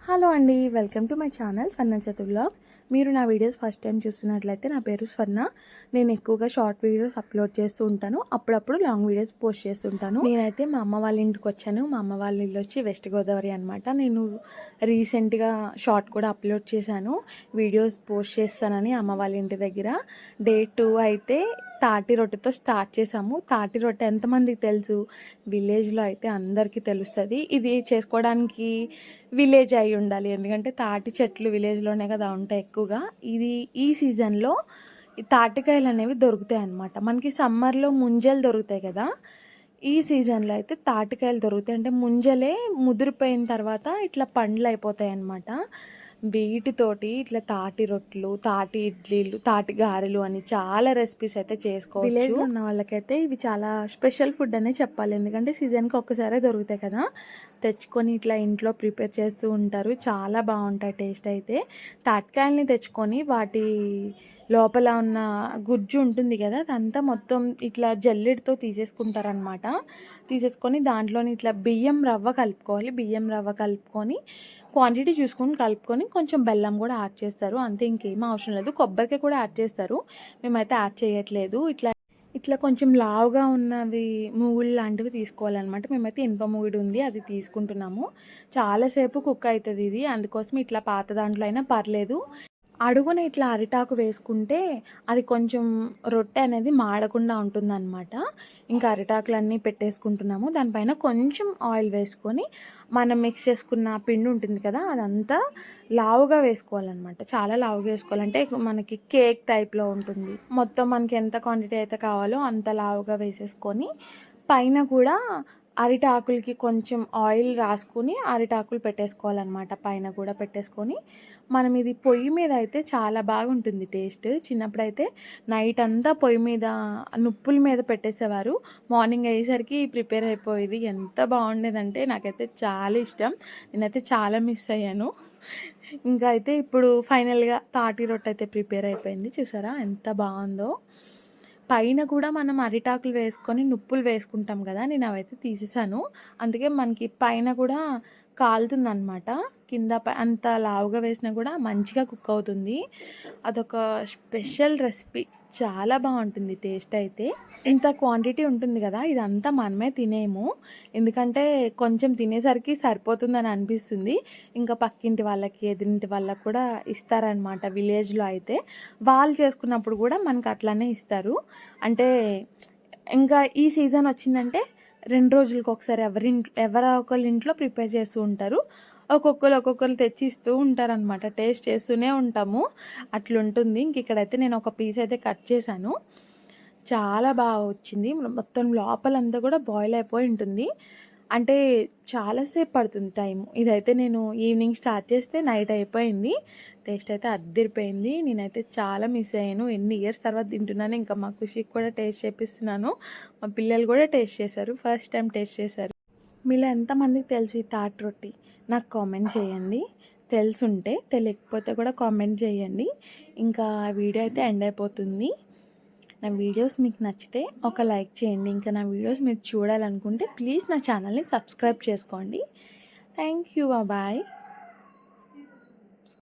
Hello అండి, welcome to my channel Swarna చతు vlog. మీరు నా వీడియోస్ ఫస్ట్ టైం చూస్తున్నట్లయితే నా పేరు స్వర్ణ. నేను ఎక్కువగా షార్ట్ వీడియోస్ అప్లోడ్ చేస్తూ ఉంటాను, అప్పుడప్పుడు లాంగ్ వీడియోస్ పోస్ట్ చేస్తుంటాను. నేనైతే మా అమ్మ వాళ్ళ ఇంటికి వచ్చాను. మా అమ్మ వాళ్ళ ఇల్లు వచ్చి వెస్ట్ గోదావరి అనమాట. నేను రీసెంట్గా షార్ట్ కూడా అప్లోడ్ చేశాను, వీడియోస్ పోస్ట్ చేస్తానని అమ్మ వాళ్ళ ఇంటి దగ్గర. డే 2 అయితే తాటి రొట్టెతో స్టార్ట్ చేసాము. తాటి రొట్టె ఎంతమందికి తెలుసు? విలేజ్లో అయితే అందరికీ తెలుస్తుంది. ఇది చేసుకోవడానికి విలేజ్ అయి ఉండాలి, ఎందుకంటే తాటి చెట్లు విలేజ్లోనే కదా ఉంటాయి ఎక్కువగా. ఇది ఈ సీజన్లో ఈ తాటికాయలు అనేవి దొరుకుతాయి అన్నమాట. మనకి సమ్మర్లో ముంజలు దొరుకుతాయి కదా, ఈ సీజన్లో అయితే తాటికాయలు దొరుకుతాయి. అంటే ముంజలే ముదిరిపోయిన తర్వాత ఇట్లా పండ్లు అయిపోతాయి అన్నమాట. వీటితోటి ఇట్లా తాటి రొట్టెలు, తాటి ఇడ్లీలు, తాటి గారెలు అని చాలా రెసిపీస్ అయితే చేసుకోవచ్చు. విలేజ్లో ఉన్న వాళ్ళకైతే ఇవి చాలా స్పెషల్ ఫుడ్ అనే చెప్పాలి, ఎందుకంటే సీజన్కి ఒక్కసారే దొరుకుతాయి కదా. తెచ్చుకొని ఇట్లా ఇంట్లో ప్రిపేర్ చేస్తూ ఉంటారు, చాలా బాగుంటాయి టేస్ట్ అయితే. తాటికాయల్ని తెచ్చుకొని వాటి లోపల ఉన్న గుజ్జు ఉంటుంది కదా, అదంతా మొత్తం ఇట్లా జల్లెడతో తీసేసుకుంటారనమాట. తీసేసుకొని దాంట్లోని ఇట్లా బియ్యం రవ్వ కలుపుకోవాలి. బియ్యం రవ్వ కలుపుకొని క్వాంటిటీ చూసుకొని కలుపుకొని కొంచెం బెల్లం కూడా యాడ్ చేస్తారు, అంతే. ఇంకేం అవసరం లేదు. కొబ్బరికాయ కూడా యాడ్ చేస్తారు, మేమైతే యాడ్ చేయట్లేదు. ఇట్లా కొంచెం లావుగా ఉన్నవి మూగులు లాంటివి తీసుకోవాలన్నమాట. మేమైతే ఇనుప మూగుడు ఉంది, అది తీసుకుంటున్నాము. చాలాసేపు కుక్ అవుతుంది ఇది, అందుకోసం ఇట్లా పాత దాంట్లో అయినా పర్లేదు. అడుగున ఇట్లా అరిటాకు వేసుకుంటే అది కొంచెం రొట్టె అనేది మాడకుండా ఉంటుందన్నమాట. ఇంకా అరిటాకులన్నీ పెట్టేసుకుంటున్నాము. దానిపైన కొంచెం ఆయిల్ వేసుకొని మనం మిక్స్ చేసుకున్న పిండి ఉంటుంది కదా, అదంతా లావుగా వేసుకోవాలన్నమాట. చాలా లావుగా వేసుకోవాలంటే మనకి కేక్ టైప్లో ఉంటుంది. మొత్తం మనకి ఎంత క్వాంటిటీ అయితే కావాలో అంత లావుగా వేసేసుకొని పైన కూడా అరిటాకులకి కొంచెం ఆయిల్ రాసుకుని అరిటాకులు పెట్టేసుకోవాలన్నమాట. పైన కూడా పెట్టేసుకొని మనం ఇది పొయ్యి మీద అయితే చాలా బాగుంటుంది టేస్ట్. చిన్నప్పుడైతే నైట్ అంతా పొయ్యి మీద నుప్పుల మీద పెట్టేసేవారు, మార్నింగ్ అయ్యేసరికి ప్రిపేర్ అయిపోయేది. ఎంత బాగుండేదంటే నాకైతే చాలా ఇష్టం, నేనైతే చాలా మిస్ అయ్యాను. ఇంకా అయితే ఇప్పుడు ఫైనల్గా తాటి రొట్టె అయితే ప్రిపేర్ అయిపోయింది. చూసారా ఎంత బాగుందో. పైన కూడా మనం అరిటాకులు వేసుకొని నుప్పులు వేసుకుంటాం కదా, నేను అవైతే తీసేసాను. అందుకే మనకి పైన కూడా కాలుతుంది అనమాట. కింద అంత లావుగా వేసినా కూడా మంచిగా కుక్ అవుతుంది. అదొక స్పెషల్ రెసిపీ, చాలా బాగుంటుంది టేస్ట్ అయితే. ఇంత క్వాంటిటీ ఉంటుంది కదా, ఇదంతా మనమే తినేము, ఎందుకంటే కొంచెం తినేసరికి సరిపోతుందని అనిపిస్తుంది. ఇంకా పక్కింటి వాళ్ళకి, ఎదురింటి వాళ్ళకి కూడా ఇస్తారనమాట. విలేజ్లో అయితే వాళ్ళు చేసుకున్నప్పుడు కూడా మనకు అట్లానే ఇస్తారు. అంటే ఇంకా ఈ సీజన్ వచ్చిందంటే 2 రోజులకు ఒకసారి ఎవరో ఒకళ్ళ ఇంట్లో ప్రిపేర్ చేస్తూ ఉంటారు. ఒక్కొక్కరు తెచ్చి ఇస్తూ ఉంటారనమాట. టేస్ట్ చేస్తూనే ఉంటాము, అట్లుంటుంది. ఇంక ఇక్కడైతే నేను ఒక పీస్ అయితే కట్ చేశాను, చాలా బాగా వచ్చింది. మొత్తం లోపలంతా కూడా బాయిల్ అయిపోయి ఉంటుంది. అంటే చాలాసేపు పడుతుంది టైం. ఇదైతే నేను ఈవినింగ్ స్టార్ట్ చేస్తే నైట్ అయిపోయింది. టేస్ట్ అయితే అద్దిరిపోయింది. నేనైతే చాలా మిస్ అయ్యాను, ఎన్ని ఇయర్స్ తర్వాత తింటున్నాను. ఇంకా మా ఖుషికి కూడా టేస్ట్ చేపిస్తున్నాను. మా పిల్లలు కూడా టేస్ట్ చేశారు, ఫస్ట్ టైం టేస్ట్ చేశారు. మీలో ఎంతమందికి తెలిసి తాటి రొట్టి నాకు కామెంట్ చేయండి, తెలుసుంటే. తెలియకపోతే కూడా కామెంట్ చేయండి. ఇంకా వీడియో అయితే ఎండ్ అయిపోతుంది. నా వీడియోస్ మీకు నచ్చితే ఒక లైక్ చేయండి. ఇంకా నా వీడియోస్ మీరు చూడాలనుకుంటే ప్లీజ్ నా ఛానల్ని సబ్స్క్రైబ్ చేసుకోండి. Thank you, bye.